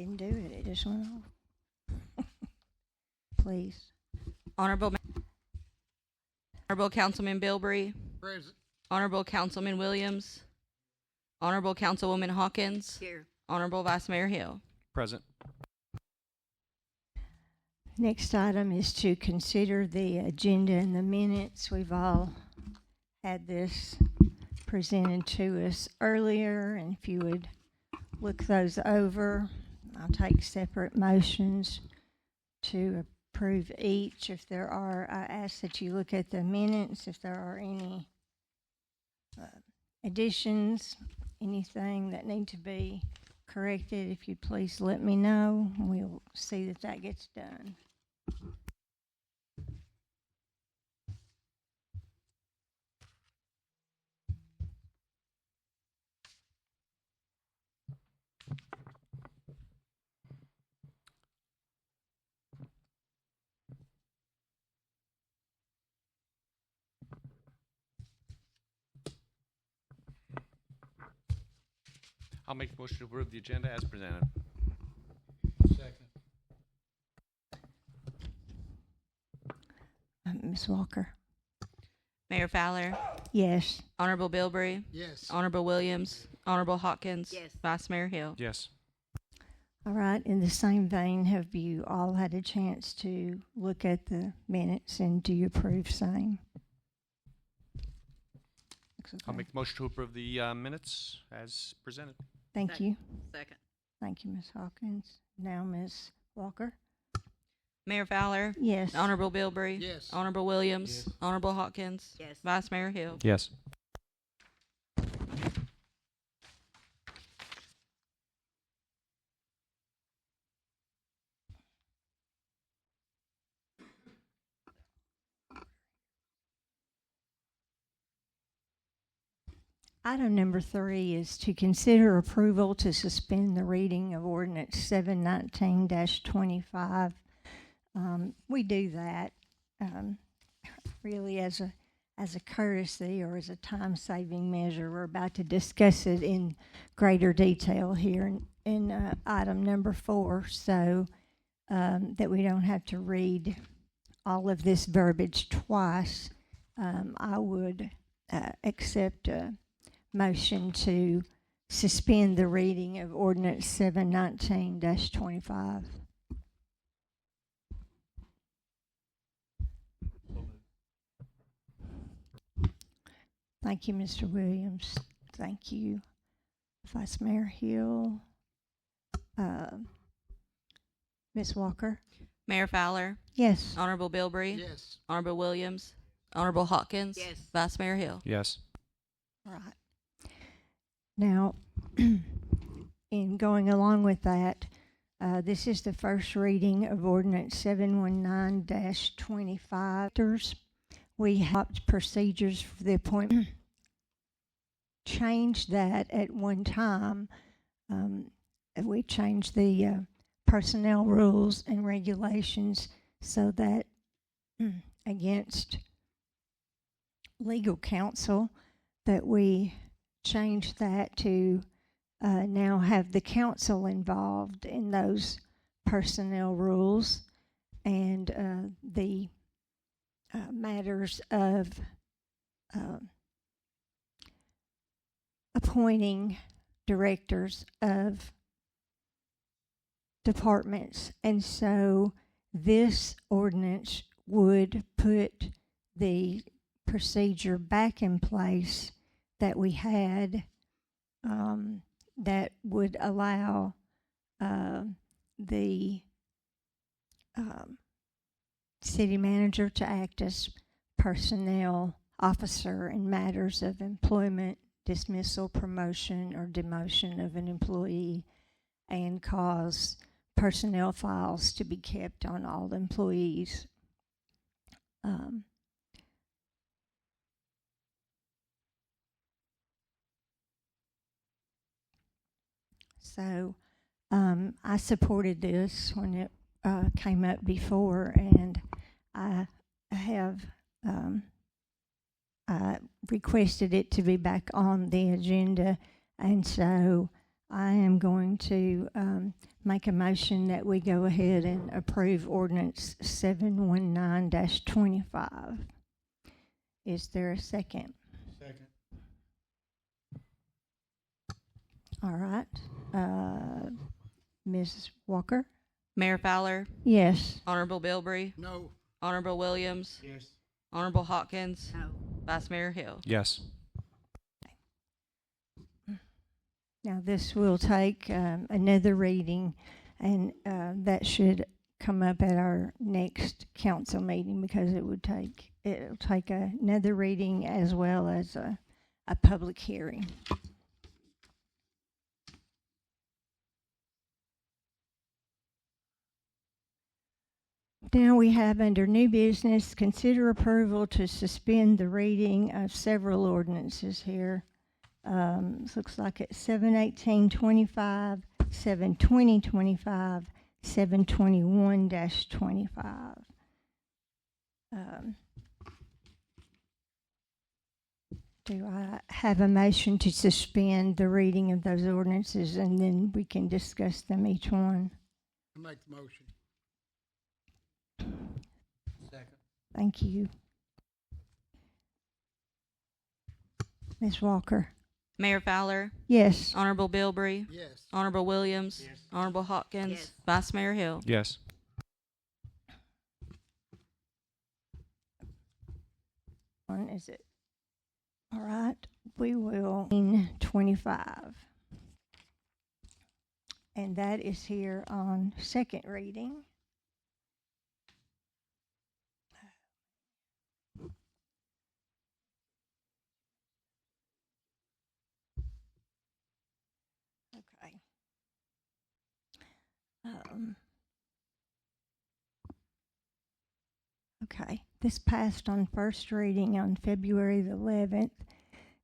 Didn't do it. It just went off. Please. Honorable Councilman Bilbrey. Present. Honorable Councilman Williams. Honorable Councilwoman Hawkins. Here. Honorable Vice Mayor Hill. Present. Next item is to consider the agenda and the minutes. We've all had this presented to us earlier, and if you would look those over, I'll take separate motions to approve each. If there are, I ask that you look at the minutes. If there are any additions, anything that need to be corrected, if you'd please let me know. We'll see that that gets done. I'll make the motion to approve the agenda as presented. Second. Ms. Walker? Mayor Fowler. Yes. Honorable Bilbrey. Yes. Honorable Williams. Honorable Hawkins. Yes. Vice Mayor Hill. Yes. All right. In the same vein, have you all had a chance to look at the minutes, and do you approve same? Looks I'll okay. make the motion to approve the minutes as presented. Thank Second. you. Second. Thank you, Ms. Hawkins. Now, Ms. Walker? Mayor Fowler. Yes. Honorable Bilbrey. Yes. Honorable Williams. Yes. Honorable Hawkins. Yes. Vice Mayor Hill. Yes. Item number 3 is to consider approval to suspend the reading of ordinance 719-25. We do that really as a courtesy or as a time-saving measure. We're about to discuss it in greater detail here in item number 4, so that we don't have to read all of this verbiage twice. I would accept a motion to suspend the reading of ordinance 719-25. Thank you, Mr. Williams. Thank you, Vice Mayor Hill. Ms. Walker? Mayor Fowler. Yes. Honorable Bilbrey. Yes. Honorable Williams. Honorable Hawkins. Yes. Vice Mayor Hill. Yes. All right. Now, in going along with that, this is the first reading of ordinance 719-25. We have procedures for the appointment. Changed that at one time. We changed the personnel rules and regulations so that against legal counsel, that we changed that to now have the council involved in those personnel rules and the matters of appointing directors of departments. And so this ordinance would put the procedure back in place that we had, that would allow the city manager to act as personnel officer in matters of employment, dismissal, promotion, or demotion of an employee, and cause personnel files to be kept on all employees. So I supported this when it came up before, and I have requested it to be back on the agenda, and so I am going to make a motion that we go ahead and approve ordinance 719-25. Is there a second? Second. All right. Ms. Walker? Mayor Fowler, Yes. Honorable Bilbrey, No. Honorable Williams, Yes. Honorable Hawkins, Vice Mayor Hill. Yes. Now, this will take another reading, and that should come up at our next council meeting because it'll take another reading as well as a public hearing. Now we have under new business, consider approval to suspend the reading of several ordinances here. Looks like it's 7/18/25, 7/20/25, 7/21-25. Do I have a motion to suspend the reading of those ordinances, and then we can discuss them each one? I make the motion. Second. Thank you. Ms. Walker? Mayor Fowler, Yes. Honorable Bilbrey, Yes. Honorable Williams, Yes. Honorable Hawkins, Yes. Vice Mayor Hill. Yes. One is it? All right, we will 25. And that is here on second reading. Okay. Okay, this passed on first reading on February the 11th.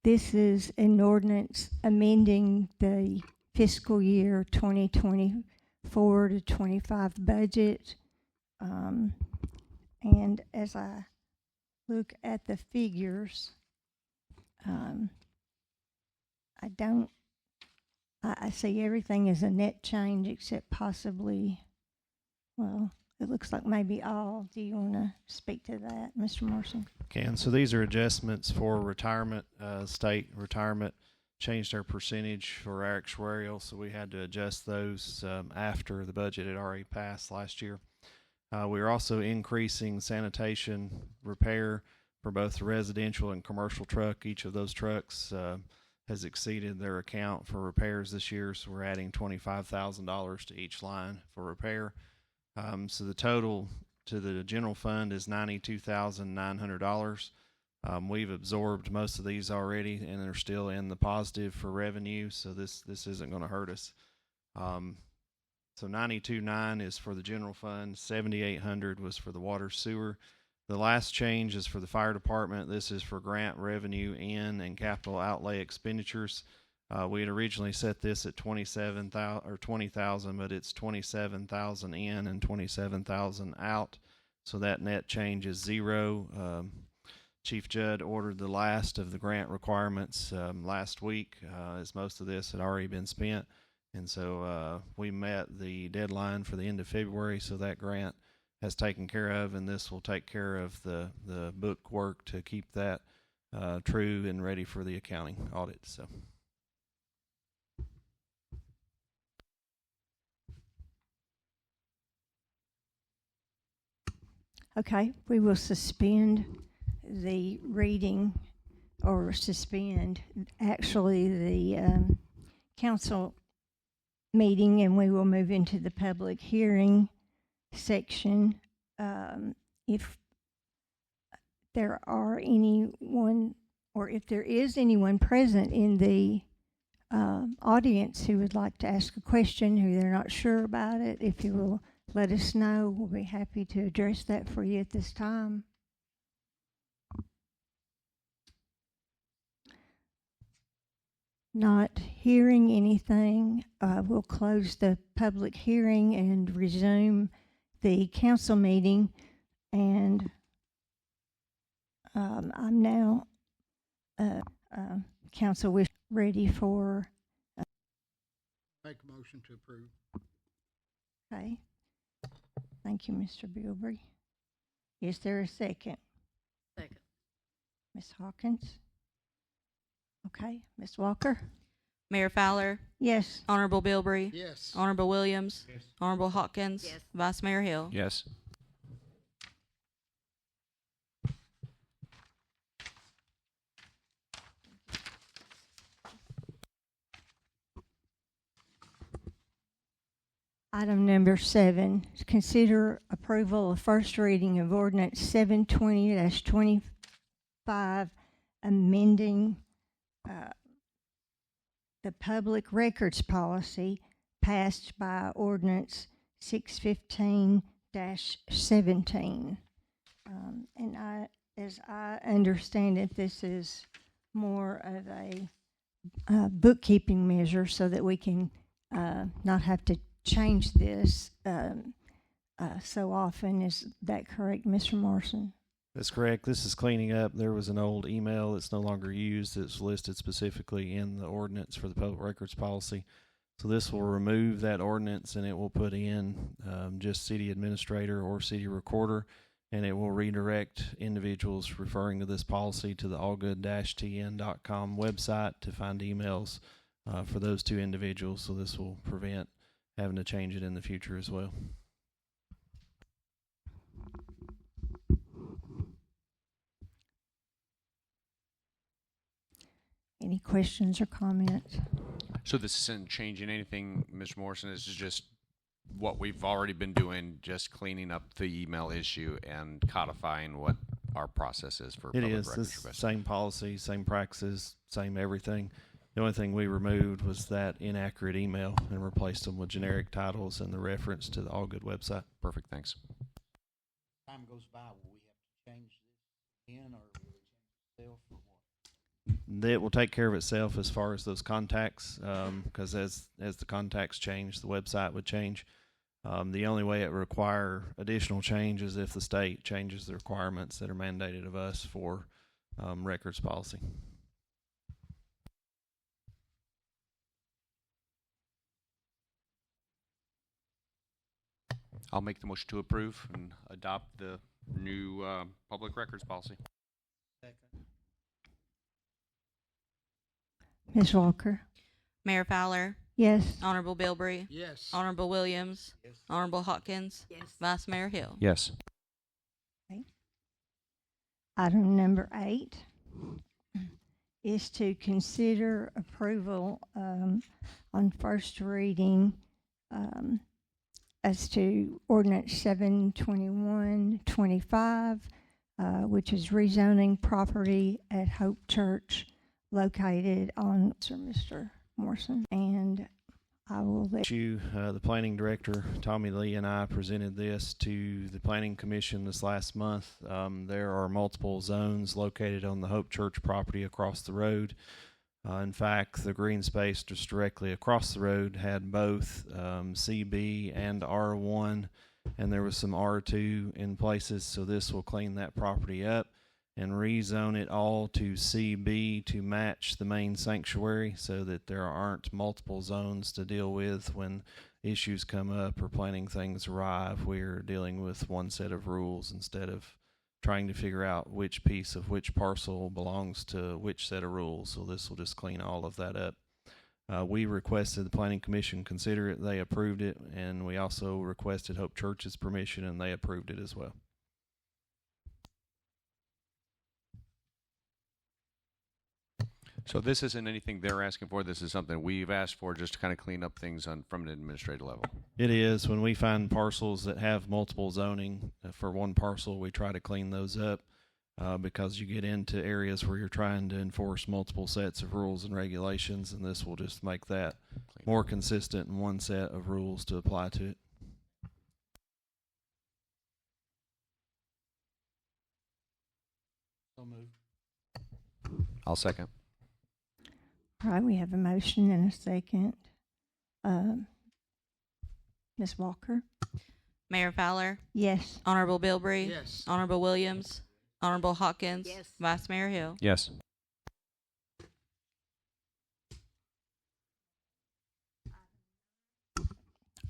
This is an ordinance amending the fiscal year 2024 to 25 budget. And as I look at the figures, I see everything as a net change except possibly, well, it looks like maybe all. Do you want to speak to that, Mr. Morrison? Can. So these are adjustments for retirement, state retirement, changed our percentage for our actuarial, so we had to adjust those after the budget had already passed last year. We are also increasing sanitation repair for both the residential and commercial truck. Each of those trucks has exceeded their account for repairs this year, so we're adding $25,000 to each line for repair. So the total to the general fund is $92,900. We've absorbed most of these already, and they're still in the positive for revenue, so this isn't going to hurt us. So $92,900 is for the general fund, $7,800 was for the water sewer. The last change is for the fire department. This is for grant revenue in and capital outlay expenditures. We had originally set this at $20,000, but it's $27,000 in and $27,000 out. So that net change is zero. Chief Judd ordered the last of the grant requirements last week, as most of this had already been spent. And so we met the deadline for the end of February, so that grant has taken care of, and this will take care of the book work to keep that true and ready for the accounting audit. So. Okay, we will suspend the reading, or suspend actually the council meeting, and we will move into the public hearing section. If there are anyone, or if there is anyone present in the audience who would like to ask a question, who they're not sure about it, if you will let us know, we'll be happy to address that for you at this time. Not hearing anything, we'll close the public hearing and resume the council meeting. And I'm now council ready for Make a motion to approve. Okay. Thank you, Mr. Bilbrey. Is there a second? Second. Ms. Hawkins? Okay, Ms. Walker? Mayor Fowler, Yes. Honorable Bilbrey, Yes. Honorable Williams, Yes. Honorable Hawkins, Yes. Vice Mayor Hill. Yes. Item number 7, consider approval of first reading of ordinance 720-25, amending the public records policy passed by ordinance 615-17. And as I understand it, this is more of a bookkeeping measure so that we can not have to change this so often. Is that correct, Mr. Morrison? That's correct. This is cleaning up. There was an old email that's no longer used that's listed specifically in the ordinance for the public records policy. So this will remove that ordinance and it will put in just city administrator or city recorder, and it will redirect individuals referring to this policy to the allgood-tn.com website to find emails for those two individuals. So this will prevent having to change it in the future as well. Any questions or comments? So this isn't changing anything, Mr. Morrison. This is just what we've already been doing, just cleaning up the email issue and codifying what our process is for It public is. records It's requests. same policy, same practices, same everything. The only thing we removed was that inaccurate email and replaced them with generic titles and the reference to the All Good website. Perfect, thanks. Time goes by, will we have to change this again, or will it change itself, or what? It will take care of itself as far as those contacts, because as the contacts change, the website would change. The only way it would require additional change is if the state changes the requirements that are mandated of us for records policy. I'll make the motion to approve and adopt the new public records policy. Second. Ms. Walker? Mayor Fowler, Yes. Honorable Bilbrey, Yes. Honorable Williams, Yes. Honorable Hawkins, Yes. Vice Mayor Hill. Yes. Item number 8 is to consider approval on first reading as to ordinance 721-25, which is rezoning property at Hope Church located on, Sir Mr. Morrison, and I will let The planning director, Tommy Lee, and I presented this to the planning commission this last month. There are multiple zones located on the Hope Church property across the road. In fact, the green space just directly across the road had both CB and R1, and there was some R2 in places, so this will clean that property up and rezone it all to CB to match the main sanctuary so that there aren't multiple zones to deal with when issues come up or planning things arrive. We're dealing with one set of rules instead of trying to figure out which piece of which parcel belongs to which set of rules. So this will just clean all of that up. We requested the planning commission consider it. They approved it, and we also requested Hope Church's permission, and they approved it as well. So this isn't anything they're asking for. This is something we've asked for just to kind of clean up things from an administrative level. It is. When we find parcels that have multiple zoning for one parcel, we try to clean those up because you get into areas where you're trying to enforce multiple sets of rules and regulations, and this will just make that more consistent in one set of rules to apply to it. So moved. I'll second. All right, we have a motion and a second. Ms. Walker? Mayor Fowler, Yes. Honorable Bilbrey, Yes. Honorable Williams, Honorable Hawkins, Yes. Vice Mayor Hill. Yes.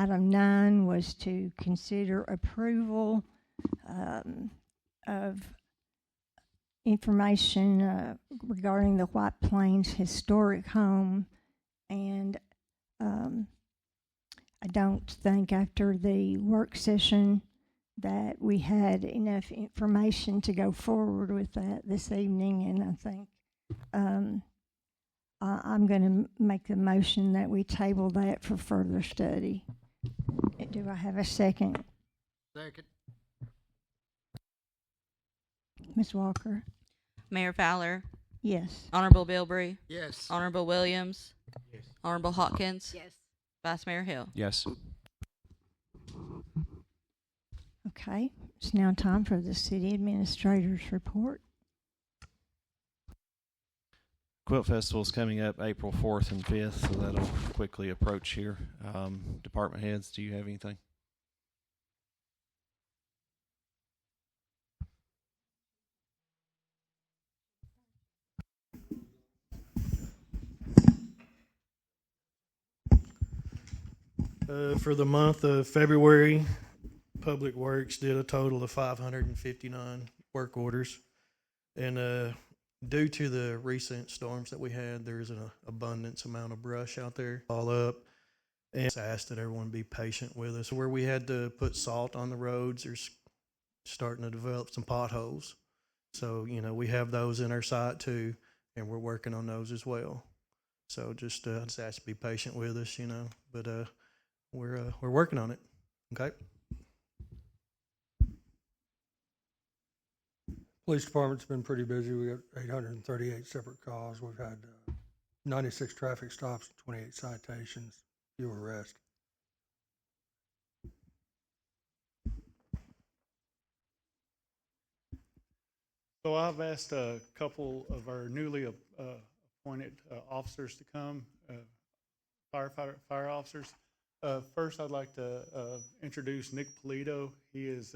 Item 9 was to consider approval of information regarding the White Plains Historic Home, and I don't think after the work session that we had enough information to go forward with that this evening, and I think I'm going to make the motion that we table that for further study. Do I have a second? Second. Ms. Walker? Mayor Fowler, Yes. Honorable Bilbrey, Yes. Honorable Williams, Yes. Honorable Hawkins, Yes. Vice Mayor Hill. Yes. Okay, it's now time for the city administrator's report. Quilt Festival is coming up April 4th and 5th, so that'll quickly approach here. Department heads, do you have anything? For the month of February, Public Works did a total of 559 work orders. And due to the recent storms that we had, there's an abundance amount of brush out there all up. And it's asked that everyone be patient with us. Where we had to put salt on the roads, there's starting to develop some potholes. So, you know, we have those in our site too, and we're working on those as well. So just ask to be patient with us, you know, but we're working on it. Okay. Police department's been pretty busy. We got 838 separate calls. We've had 96 traffic stops, 28 citations, few arrests. So I've asked a couple of our newly appointed officers to come, fire officers. First, I'd like to introduce Nick Polito. He is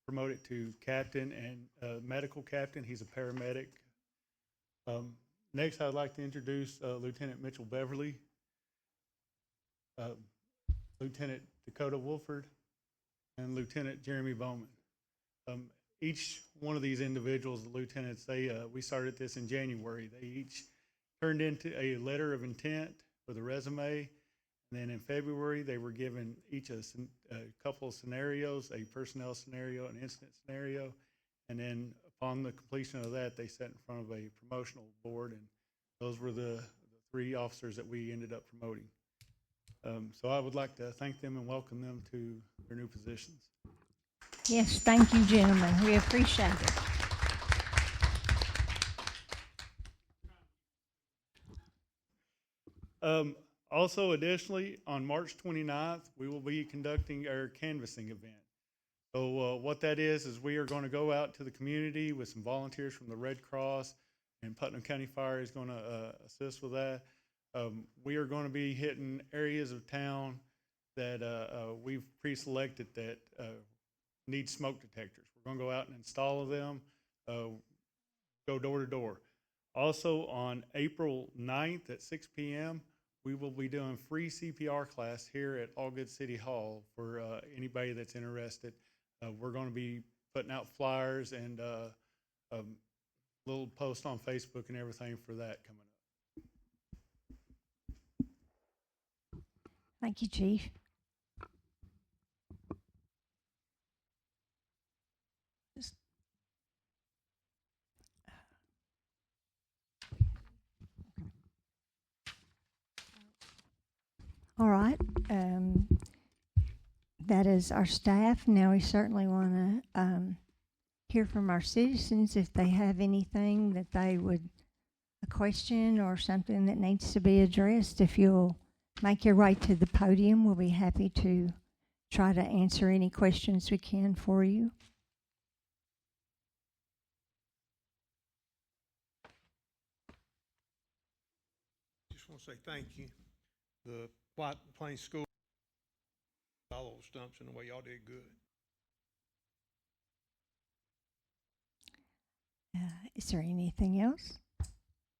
promoted to captain and medical captain. He's a paramedic. Next, I'd like to introduce Lieutenant Mitchell Beverly, Lieutenant Dakota Wolford, and Lieutenant Jeremy Bowman. Each one of these individuals, the lieutenants, we started this in January. They each turned into a letter of intent with a resume. And then in February, they were given each a couple of scenarios, a personnel scenario, an incident scenario. And then upon the completion of that, they sat in front of a promotional board. And those were the 3 officers that we ended up promoting. So I would like to thank them and welcome them to their new positions. Yes, thank you, gentlemen. We appreciate it. Also, additionally, on March 29th, we will be conducting our canvassing event. So what that is we are going to go out to the community with some volunteers from the Red Cross, and Putnam County Fire is going to assist with that. We are going to be hitting areas of town that we've pre-selected that need smoke detectors. We're going to go out and install them, go door to door. Also, on April 9th at 6 p.m., we will be doing free CPR class here at Allgood City Hall for anybody that's interested. We're going to be putting out flyers and little post on Facebook and everything for that coming up. Thank you, Chief. All right. That is our staff. Now we certainly want to hear from our citizens if they have anything that they would, a question or something that needs to be addressed. If you'll make your way to the podium, we'll be happy to try to answer any questions we can for you. Just want to say thank you. The White Plains School, all those stumps in the way y'all did good. Is there anything else?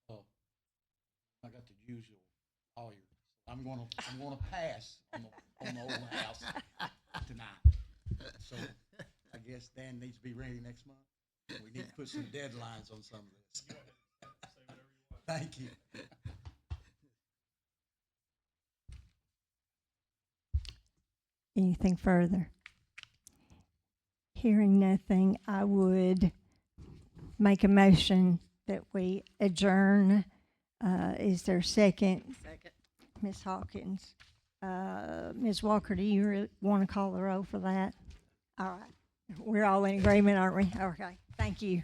I got the usual, all your I'm gonna pass on the old house tonight. So I guess Dan needs to be ready next month. We need to put some deadlines on some of this. Thank you. Anything further? Hearing nothing, I would make a motion that we adjourn. Is there a second? Second. Ms. Hawkins. Ms. Walker, do you want to call the roll for that? All right. We're all in agreement, aren't we? Okay. Thank you.